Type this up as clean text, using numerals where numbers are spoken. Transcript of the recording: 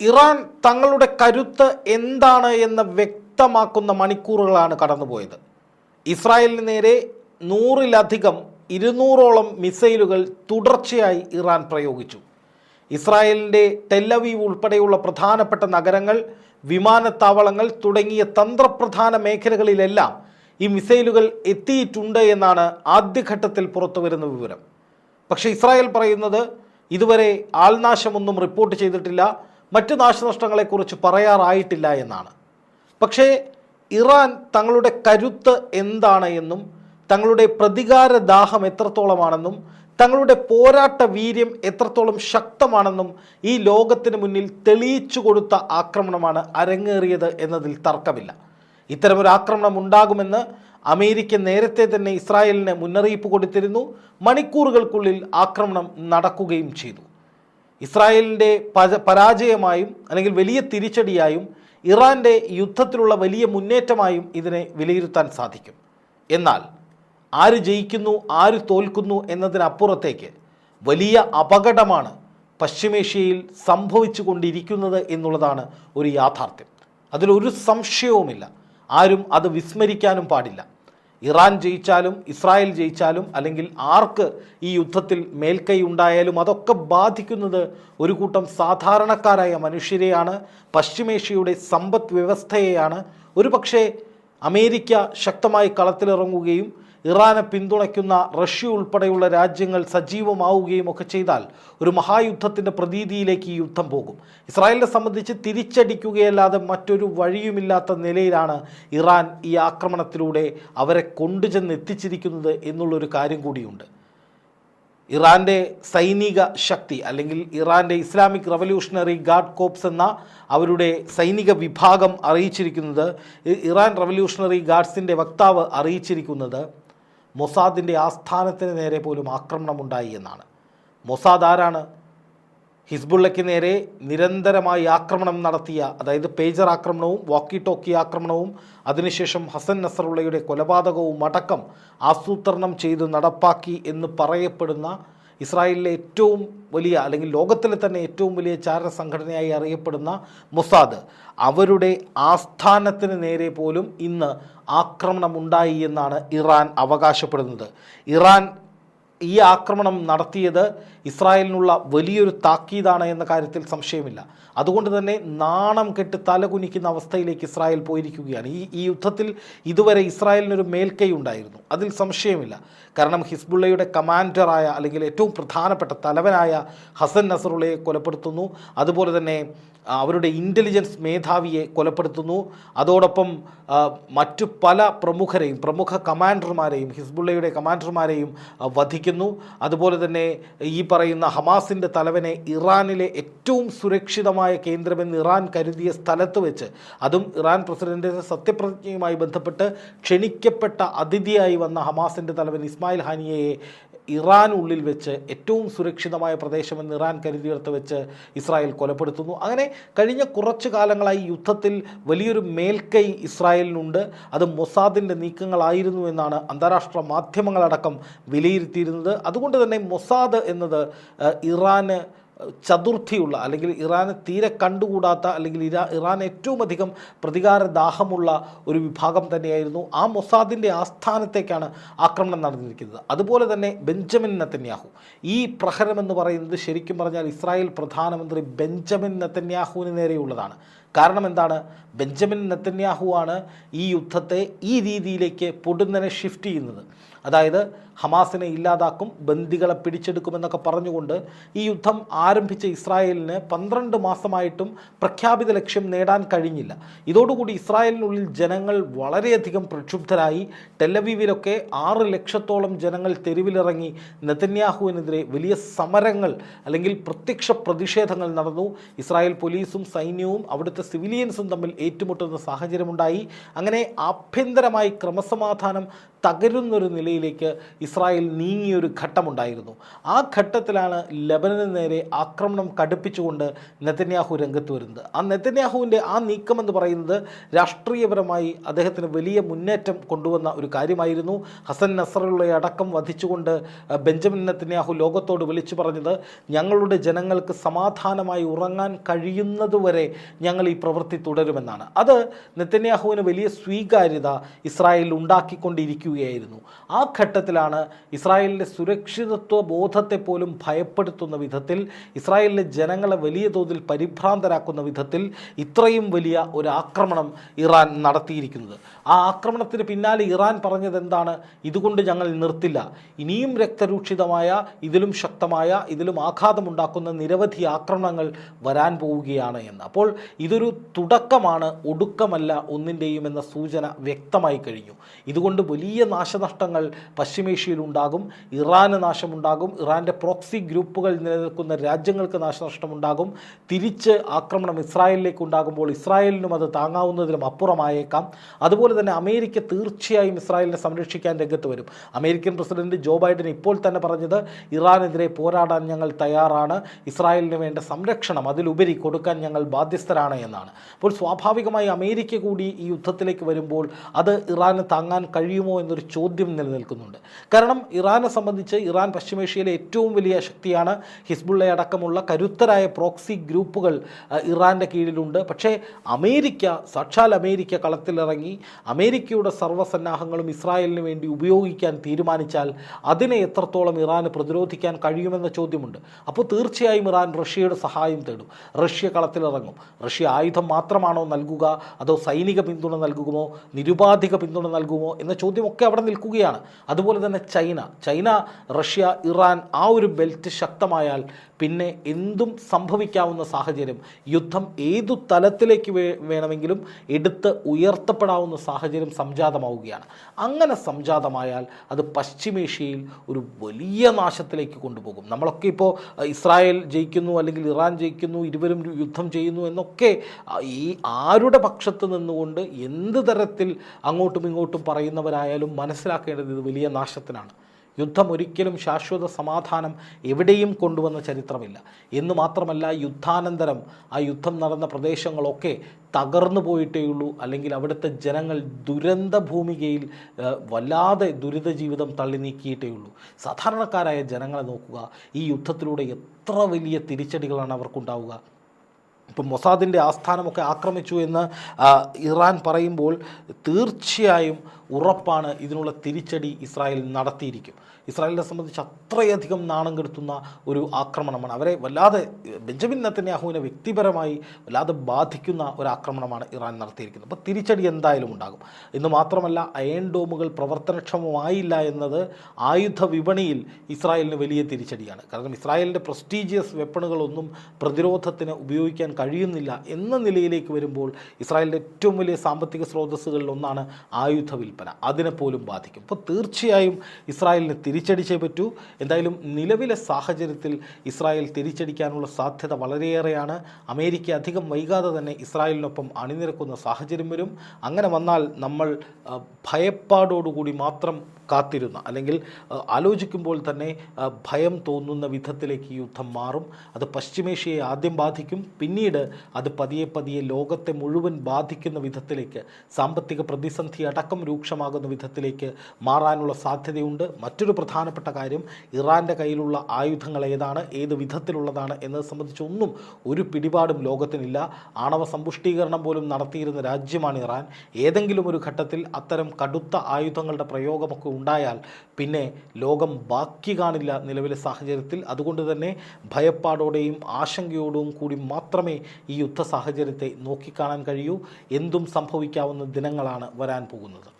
Iran തങ്ങളുടെ കരുത്ത് എന്താണ് എന്ന് വ്യക്തമാക്കുന്ന മണിക്കൂറുകളാണ് കടന്നുപോയത്. ഇസ്രായേലിന് നേരെ 100-ലധികം 200ഓളം മിസൈലുകൾ തുടർച്ചയായി ഇറാൻ പ്രയോഗിച്ചു. ഇസ്രായേലിൻ്റെ ടെല്ലവീവ് ഉൾപ്പെടെയുള്ള പ്രധാനപ്പെട്ട നഗരങ്ങൾ, വിമാനത്താവളങ്ങൾ തുടങ്ങിയ തന്ത്രപ്രധാന മേഖലകളിലെല്ലാം ഈ മിസൈലുകൾ എത്തിയിട്ടുണ്ട് എന്നാണ് ആദ്യഘട്ടത്തിൽ പുറത്തുവരുന്ന വിവരം. പക്ഷേ ഇസ്രായേൽ പറയുന്നത് ഇതുവരെ ആൾനാശമൊന്നും റിപ്പോർട്ട് ചെയ്തിട്ടില്ല, മറ്റ് നാശനഷ്ടങ്ങളെക്കുറിച്ച് പറയാറായിട്ടില്ല എന്നാണ്. പക്ഷേ ഇറാൻ തങ്ങളുടെ കരുത്ത് എന്താണ് എന്നും തങ്ങളുടെ പ്രതികാര ദാഹം എത്രത്തോളമാണെന്നും തങ്ങളുടെ പോരാട്ട വീര്യം എത്രത്തോളം ശക്തമാണെന്നും ഈ ലോകത്തിന് മുന്നിൽ തെളിയിച്ചു കൊടുത്ത ആക്രമണമാണ് അരങ്ങേറിയത് എന്നതിൽ തർക്കമില്ല. ഇത്തരമൊരു ആക്രമണം ഉണ്ടാകുമെന്ന് അമേരിക്ക നേരത്തെ തന്നെ ഇസ്രായേലിന് മുന്നറിയിപ്പ് കൊടുത്തിരുന്നു. മണിക്കൂറുകൾക്കുള്ളിൽ ആക്രമണം നടക്കുകയും ചെയ്തു. ഇസ്രായേലിൻ്റെ പരാജയമായും അല്ലെങ്കിൽ വലിയ തിരിച്ചടിയായും ഇറാൻ്റെ യുദ്ധത്തിലുള്ള വലിയ മുന്നേറ്റമായും ഇതിനെ വിലയിരുത്താൻ സാധിക്കും. എന്നാൽ ആര് ജയിക്കുന്നു ആര് തോൽക്കുന്നു എന്നതിനപ്പുറത്തേക്ക് വലിയ അപകടമാണ് പശ്ചിമേഷ്യയിൽ സംഭവിച്ചു കൊണ്ടിരിക്കുന്നത് എന്നുള്ളതാണ് ഒരു യാഥാർത്ഥ്യം. അതിലൊരു സംശയവുമില്ല. ആരും അത് വിസ്മരിക്കാനും പാടില്ല. ഇറാൻ ജയിച്ചാലും ഇസ്രായേൽ ജയിച്ചാലും അല്ലെങ്കിൽ ആർക്ക് ഈ യുദ്ധത്തിൽ മേൽക്കൈ ഉണ്ടായാലും അതൊക്കെ ബാധിക്കുന്നത് ഒരു കൂട്ടം സാധാരണക്കാരായ മനുഷ്യരെയാണ്, പശ്ചിമേഷ്യയുടെ സമ്പദ് വ്യവസ്ഥയെയാണ്. ഒരുപക്ഷെ അമേരിക്ക ശക്തമായി കളത്തിലിറങ്ങുകയും ഇറാനെ പിന്തുണയ്ക്കുന്ന റഷ്യ ഉൾപ്പെടെയുള്ള രാജ്യങ്ങൾ സജീവമാവുകയും ഒക്കെ ചെയ്താൽ ഒരു മഹായുദ്ധത്തിൻ്റെ പ്രതീതിയിലേക്ക് ഈ യുദ്ധം പോകും. ഇസ്രായേലിനെ സംബന്ധിച്ച് തിരിച്ചടിക്കുകയല്ലാതെ മറ്റൊരു വഴിയുമില്ലാത്ത നിലയിലാണ് ഇറാൻ ഈ ആക്രമണത്തിലൂടെ അവരെ കൊണ്ടുചെന്ന് എത്തിച്ചിരിക്കുന്നത് എന്നുള്ളൊരു കാര്യം കൂടിയുണ്ട്. ഇറാൻ്റെ സൈനിക ശക്തി അല്ലെങ്കിൽ ഇറാൻ്റെ ഇസ്ലാമിക് റവല്യൂഷണറി ഗാർഡ് കോപ്സ് എന്ന അവരുടെ സൈനിക വിഭാഗം അറിയിച്ചിരിക്കുന്നത്, ഇറാൻ റവല്യൂഷണറി ഗാർഡ്സിൻ്റെ വക്താവ് അറിയിച്ചിരിക്കുന്നത് മൊസാദിൻ്റെ ആസ്ഥാനത്തിന് നേരെ പോലും ആക്രമണമുണ്ടായി എന്നാണ്. മൊസാദ് ആരാണ്? ഹിസ്ബുള്ളയ്ക്ക് നേരെ നിരന്തരമായി ആക്രമണം നടത്തിയ, അതായത് പേജർ ആക്രമണവും വാക്കി ടോക്കി ആക്രമണവും അതിനുശേഷം ഹസൻ നസറുള്ളയുടെ കൊലപാതകവും അടക്കം ആസൂത്രണം ചെയ്ത് നടപ്പാക്കി എന്ന് പറയപ്പെടുന്ന ഇസ്രായേലിലെ ഏറ്റവും വലിയ അല്ലെങ്കിൽ ലോകത്തിലെ തന്നെ ഏറ്റവും വലിയ ചാര സംഘടനയായി അറിയപ്പെടുന്ന മൊസാദ്, അവരുടെ ആസ്ഥാനത്തിന് നേരെ പോലും ഇന്ന് ആക്രമണമുണ്ടായി എന്നാണ് ഇറാൻ അവകാശപ്പെടുന്നത്. ഇറാൻ ഈ ആക്രമണം നടത്തിയത് ഇസ്രായേലിനുള്ള വലിയൊരു താക്കീതാണ് എന്ന കാര്യത്തിൽ സംശയമില്ല. അതുകൊണ്ട് തന്നെ നാണം കെട്ട് തലകുനിക്കുന്ന അവസ്ഥയിലേക്ക് ഇസ്രായേൽ പോയിരിക്കുകയാണ്. ഈ യുദ്ധത്തിൽ ഇതുവരെ ഇസ്രായേലിനൊരു മേൽക്കൈ ഉണ്ടായിരുന്നു, അതിൽ സംശയമില്ല. കാരണം ഹിസ്ബുള്ളയുടെ കമാൻഡറായ അല്ലെങ്കിൽ ഏറ്റവും പ്രധാനപ്പെട്ട തലവനായ ഹസൻ നസറുള്ളയെ കൊലപ്പെടുത്തുന്നു, അതുപോലെ തന്നെ അവരുടെ ഇൻ്റലിജൻസ് മേധാവിയെ കൊലപ്പെടുത്തുന്നു, അതോടൊപ്പം മറ്റു പല പ്രമുഖ കമാൻഡർമാരെയും ഹിസ്ബുള്ളയുടെ കമാൻഡർമാരെയും വധിക്കുന്നു. അതുപോലെ തന്നെ ഈ പറയുന്ന ഹമാസിൻ്റെ തലവനെ ഇറാനിലെ ഏറ്റവും സുരക്ഷിതമായ കേന്ദ്രമെന്ന് ഇറാൻ കരുതിയ സ്ഥലത്ത് വെച്ച്, അതും ഇറാൻ പ്രസിഡന്റിൻ്റെ സത്യപ്രതിജ്ഞയുമായി ബന്ധപ്പെട്ട് ക്ഷണിക്കപ്പെട്ട അതിഥിയായി വന്ന ഹമാസിൻ്റെ തലവൻ ഇസ്മായിൽ ഹാനിയയെ ഇറാനുള്ളിൽ വെച്ച് ഏറ്റവും സുരക്ഷിതമായ പ്രദേശമെന്ന് ഇറാൻ കരുതിയിടത്ത് വെച്ച് ഇസ്രായേൽ കൊലപ്പെടുത്തുന്നു. അങ്ങനെ കഴിഞ്ഞ കുറച്ചു കാലങ്ങളായി യുദ്ധത്തിൽ വലിയൊരു മേൽക്കൈ ഇസ്രായേലിനുണ്ട്. അത് മൊസാദിൻ്റെ നീക്കങ്ങളായിരുന്നു എന്നാണ് അന്താരാഷ്ട്ര മാധ്യമങ്ങളടക്കം വിലയിരുത്തിയിരുന്നത്. അതുകൊണ്ട് തന്നെ മൊസാദ് എന്നത് ഇറാന് ചതുർത്ഥിയുള്ള അല്ലെങ്കിൽ ഇറാന് തീരെ കണ്ടുകൂടാത്ത അല്ലെങ്കിൽ ഇറാൻ ഏറ്റവും അധികം പ്രതികാര ദാഹമുള്ള ഒരു വിഭാഗം തന്നെയായിരുന്നു. ആ മൊസാദിൻ്റെ ആസ്ഥാനത്തേക്കാണ് ആക്രമണം നടന്നിരിക്കുന്നത്. അതുപോലെ തന്നെ ബെഞ്ചമിൻ നെതന്യാഹു, ഈ പ്രഹരമെന്ന് പറയുന്നത് ശരിക്കും പറഞ്ഞാൽ ഇസ്രായേൽ പ്രധാനമന്ത്രി ബെഞ്ചമിൻ നെതന്യാഹുവിന് നേരെയുള്ളതാണ്. കാരണം എന്താണ്? ബെഞ്ചമിൻ നെതന്യാഹു ആണ് ഈ യുദ്ധത്തെ ഈ രീതിയിലേക്ക് പൊടുന്നനെ ഷിഫ്റ്റ് ചെയ്യുന്നത്. അതായത് ഹമാസിനെ ഇല്ലാതാക്കും, ബന്ദികളെ പിടിച്ചെടുക്കുമെന്നൊക്കെ പറഞ്ഞുകൊണ്ട് ഈ യുദ്ധം ആരംഭിച്ച ഇസ്രായേലിന് 12 മാസമായിട്ടും പ്രഖ്യാപിത ലക്ഷ്യം നേടാൻ കഴിഞ്ഞില്ല. ഇതോടുകൂടി ഇസ്രായേലിനുള്ളിൽ ജനങ്ങൾ വളരെയധികം പ്രക്ഷുബ്ധരായി. ടെല്ലവീവിലൊക്കെ 6 ലക്ഷത്തോളം ജനങ്ങൾ തെരുവിലിറങ്ങി നെതന്യാഹുവിനെതിരെ വലിയ സമരങ്ങൾ അല്ലെങ്കിൽ പ്രത്യക്ഷ പ്രതിഷേധങ്ങൾ നടന്നു. ഇസ്രായേൽ പോലീസും സൈന്യവും അവിടുത്തെ അവിടുത്തെ സിവിലിയൻസും തമ്മിൽ ഏറ്റുമുട്ടുന്ന സാഹചര്യമുണ്ടായി. അങ്ങനെ ആഭ്യന്തരമായി ക്രമസമാധാനം തകരുന്നൊരു നിലയിലേക്ക് ഇസ്രായേൽ നീങ്ങിയൊരു ഘട്ടമുണ്ടായിരുന്നു. ആ ഘട്ടത്തിലാണ് ലെബനന് നേരെ ആക്രമണം കടുപ്പിച്ചുകൊണ്ട് നെതന്യാഹു രംഗത്ത് വരുന്നത്. ആ നെതന്യാഹുവിൻ്റെ ആ നീക്കമെന്ന് പറയുന്നത് രാഷ്ട്രീയപരമായി അദ്ദേഹത്തിന് വലിയ മുന്നേറ്റം കൊണ്ടുവന്ന ഒരു കാര്യമായിരുന്നു. ഹസൻ നസറുള്ളയെ അടക്കം വധിച്ചുകൊണ്ട് ബെഞ്ചമിൻ നെതന്യാഹു ലോകത്തോട് വിളിച്ചു പറഞ്ഞത്, ഞങ്ങളുടെ ജനങ്ങൾക്ക് സമാധാനമായി ഉറങ്ങാൻ കഴിയുന്നതുവരെ ഞങ്ങൾ ഈ പ്രവൃത്തി തുടരുമെന്നാണ്. അത് നെതന്യാഹുവിന് വലിയ സ്വീകാര്യത ഇസ്രായേലിൽ ഉണ്ടാക്കിക്കൊണ്ടിരിക്കുകയായിരുന്നു. ആ ഘട്ടത്തിലാണ് ഇസ്രായേലിൻ്റെ സുരക്ഷിതത്വ ബോധത്തെ പോലും ഭയപ്പെടുത്തുന്ന വിധത്തിൽ, ഇസ്രായേലിലെ ജനങ്ങളെ വലിയ തോതിൽ പരിഭ്രാന്തരാക്കുന്ന വിധത്തിൽ ഇത്രയും വലിയ ഒരു ആക്രമണം ഇറാൻ നടത്തിയിരിക്കുന്നത്. ആ ആക്രമണത്തിന് പിന്നാലെ ഇറാൻ പറഞ്ഞത് എന്താണ്? ഇതുകൊണ്ട് ഞങ്ങൾ നിർത്തില്ല, ഇനിയും രക്തരൂക്ഷിതമായ, ഇതിലും ശക്തമായ, ഇതിലും ആഘാതമുണ്ടാക്കുന്ന നിരവധി ആക്രമണങ്ങൾ വരാൻ പോവുകയാണ് എന്ന്. അപ്പോൾ ഇതൊരു തുടക്കമാണ്, ഒടുക്കമല്ല ഒന്നിൻ്റെയും എന്ന സൂചന വ്യക്തമായി കഴിഞ്ഞു. ഇതുകൊണ്ട് വലിയ നാശനഷ്ടങ്ങൾ പശ്ചിമേഷ്യയിലുണ്ടാകും, ഇറാന് നാശമുണ്ടാകും, ഇറാൻ്റെ പ്രോക്സി ഗ്രൂപ്പുകൾ നിലനിൽക്കുന്ന രാജ്യങ്ങൾക്ക് നാശനഷ്ടമുണ്ടാകും. തിരിച്ച് ആക്രമണം ഇസ്രായേലിലേക്ക് ഉണ്ടാകുമ്പോൾ ഇസ്രായേലിനും അത് താങ്ങാവുന്നതിലും അപ്പുറമായേക്കാം. അതുപോലെ തന്നെ അമേരിക്ക തീർച്ചയായും ഇസ്രായേലിനെ സംരക്ഷിക്കാൻ രംഗത്ത് വരും. അമേരിക്കൻ പ്രസിഡന്റ് ജോ ബൈഡൻ ഇപ്പോൾ തന്നെ പറഞ്ഞത്, ഇറാനെതിരെ പോരാടാൻ ഞങ്ങൾ തയ്യാറാണ്, ഇസ്രായേലിന് വേണ്ട സംരക്ഷണം അതിലുപരി കൊടുക്കാൻ ഞങ്ങൾ ബാധ്യസ്ഥരാണ് എന്നാണ്. അപ്പോൾ സ്വാഭാവികമായി അമേരിക്ക കൂടി ഈ യുദ്ധത്തിലേക്ക് വരുമ്പോൾ അത് ഇറാന് താങ്ങാൻ കഴിയുമോ എന്നൊരു ചോദ്യം നിലനിൽക്കുന്നുണ്ട്. കാരണം ഇറാനെ സംബന്ധിച്ച് ഇറാൻ പശ്ചിമേഷ്യയിലെ ഏറ്റവും വലിയ ശക്തിയാണ്. ഹിസ്ബുള്ള അടക്കമുള്ള കരുത്തരായ പ്രോക്സി ഗ്രൂപ്പുകൾ ഇറാൻ്റെ കീഴിലുണ്ട്. പക്ഷേ സാക്ഷാൽ അമേരിക്ക കളത്തിലിറങ്ങി അമേരിക്കയുടെ സർവ്വസന്നാഹങ്ങളും ഇസ്രായേലിന് വേണ്ടി ഉപയോഗിക്കാൻ തീരുമാനിച്ചാൽ അതിനെ എത്രത്തോളം ഇറാന് പ്രതിരോധിക്കാൻ കഴിയുമെന്ന ചോദ്യമുണ്ട്. അപ്പോൾ തീർച്ചയായും ഇറാൻ റഷ്യയുടെ സഹായം തേടും, റഷ്യ കളത്തിലിറങ്ങും. റഷ്യ ആയുധം മാത്രമാണോ നൽകുക, അതോ സൈനിക പിന്തുണ നൽകുമോ, നിരുപാധിക പിന്തുണ നൽകുമോ എന്ന ചോദ്യമൊക്കെ അവിടെ നിൽക്കുകയാണ്. അതുപോലെ തന്നെ ചൈന, റഷ്യ, ഇറാൻ ആ ഒരു ബെൽറ്റ് ശക്തമായാൽ പിന്നെ എന്തും സംഭവിക്കാവുന്ന സാഹചര്യം, യുദ്ധം ഏതു തലത്തിലേക്ക് വേണമെങ്കിലും എടുത്ത് ഉയർത്തപ്പെടാവുന്ന സാഹചര്യം സംജാതമാവുകയാണ്. അങ്ങനെ സംജാതമായാൽ അത് പശ്ചിമേഷ്യയിൽ ഒരു വലിയ നാശത്തിലേക്ക് കൊണ്ടുപോകും. നമ്മളൊക്കെ ഇപ്പോൾ ഇസ്രായേൽ ജയിക്കുന്നു അല്ലെങ്കിൽ ഇറാൻ ജയിക്കുന്നു, ഇരുവരും യുദ്ധം ചെയ്യുന്നു എന്നൊക്കെ ഈ ആരുടെ പക്ഷത്ത് നിന്നുകൊണ്ട് എന്ത് തരത്തിൽ അങ്ങോട്ടും ഇങ്ങോട്ടും പറയുന്നവരായാലും മനസ്സിലാക്കേണ്ടത് ഇത് വലിയ നാശത്തിനാണ്. യുദ്ധം ഒരിക്കലും ശാശ്വത സമാധാനം എവിടെയും കൊണ്ടുവന്ന ചരിത്രമില്ല എന്ന് മാത്രമല്ല, യുദ്ധാനന്തരം ആ യുദ്ധം നടന്ന പ്രദേശങ്ങളൊക്കെ തകർന്നു പോയിട്ടേയുള്ളൂ, അല്ലെങ്കിൽ അവിടുത്തെ ജനങ്ങൾ ദുരന്ത ഭൂമികയിൽ വല്ലാതെ ദുരിത ജീവിതം തള്ളി നീക്കിയിട്ടേയുള്ളൂ. സാധാരണക്കാരായ ജനങ്ങളെ നോക്കുക, ഈ യുദ്ധത്തിലൂടെ എത്ര വലിയ തിരിച്ചടികളാണ് അവർക്കുണ്ടാവുക. ഇപ്പം മൊസാദിൻ്റെ ആസ്ഥാനമൊക്കെ ആക്രമിച്ചു എന്ന് ഇറാൻ പറയുമ്പോൾ തീർച്ചയായും ഉറപ്പാണ് ഇതിനുള്ള തിരിച്ചടി ഇസ്രായേൽ നടത്തിയിരിക്കും. ഇസ്രായേലിനെ സംബന്ധിച്ച് അത്രയധികം നാണം കെടുത്തുന്ന ഒരു ആക്രമണമാണ്. അവരെ വല്ലാതെ, ബെഞ്ചമിൻ നെതന്യാഹുവിനെ വ്യക്തിപരമായി വല്ലാതെ ബാധിക്കുന്ന ഒരു ആക്രമണമാണ് ഇറാൻ നടത്തിയിരിക്കുന്നത്. അപ്പോൾ തിരിച്ചടി എന്തായാലും ഉണ്ടാകും. എന്ന് മാത്രമല്ല, അയൺ ഡോമുകൾ പ്രവർത്തനക്ഷമമായില്ല എന്നത് ആയുധ വിപണിയിൽ ഇസ്രായേലിന് വലിയ തിരിച്ചടിയാണ്. കാരണം ഇസ്രായേലിൻ്റെ പ്രസ്റ്റീജിയസ് വെപ്പണുകളൊന്നും പ്രതിരോധത്തിന് ഉപയോഗിക്കാൻ കഴിയുന്നില്ല എന്ന നിലയിലേക്ക് വരുമ്പോൾ ഇസ്രായേലിൻ്റെ ഏറ്റവും വലിയ സാമ്പത്തിക സ്രോതസ്സുകളിൽ ഒന്നാണ് ആയുധ വിൽപ്പന, അതിനെപ്പോലും ബാധിക്കും. അപ്പോൾ തീർച്ചയായും ഇസ്രായേലിന് തിരിച്ചടിച്ചേ പറ്റൂ. എന്തായാലും നിലവിലെ സാഹചര്യത്തിൽ ഇസ്രായേൽ തിരിച്ചടിക്കാനുള്ള സാധ്യത വളരെയേറെയാണ്. അമേരിക്ക അധികം വൈകാതെ തന്നെ ഇസ്രായേലിനൊപ്പം അണിനിരക്കുന്ന സാഹചര്യം വരും. അങ്ങനെ വന്നാൽ നമ്മൾ ഭയപ്പാടോടുകൂടി മാത്രം കാത്തിരുന്ന, അല്ലെങ്കിൽ ആലോചിക്കുമ്പോൾ തന്നെ ഭയം തോന്നുന്ന വിധത്തിലേക്ക് ഈ യുദ്ധം മാറും. അത് പശ്ചിമേഷ്യയെ ആദ്യം ബാധിക്കും, പിന്നീട് അത് പതിയെ പതിയെ ലോകത്തെ മുഴുവൻ ബാധിക്കുന്ന വിധത്തിലേക്ക്, സാമ്പത്തിക പ്രതിസന്ധി അടക്കം രൂക്ഷമാകുന്ന വിധത്തിലേക്ക് മാറാനുള്ള സാധ്യതയുണ്ട്. മറ്റൊരു പ്രധാനപ്പെട്ട കാര്യം, ഇറാൻ്റെ കയ്യിലുള്ള ആയുധങ്ങൾ ഏതാണ്, ഏത് വിധത്തിലുള്ളതാണ് എന്നത് സംബന്ധിച്ചൊന്നും ഒരു പിടിപാടും ലോകത്തിനില്ല. ആണവ സമ്പുഷ്ടീകരണം പോലും നടത്തിയിരുന്ന രാജ്യമാണ് ഇറാൻ. ഏതെങ്കിലും ഒരു ഘട്ടത്തിൽ അത്തരം കടുത്ത ആയുധങ്ങളുടെ പ്രയോഗമൊക്കെ ഉണ്ടായാൽ പിന്നെ ലോകം ബാക്കി കാണില്ല നിലവിലെ സാഹചര്യത്തിൽ. അതുകൊണ്ട് തന്നെ ഭയപ്പാടോടെയും ആശങ്കയോടും കൂടി മാത്രമേ ഈ യുദ്ധ സാഹചര്യത്തെ നോക്കിക്കാണാൻ കഴിയൂ. എന്തും സംഭവിക്കാവുന്ന ദിനങ്ങളാണ് വരാൻ പോകുന്നത്.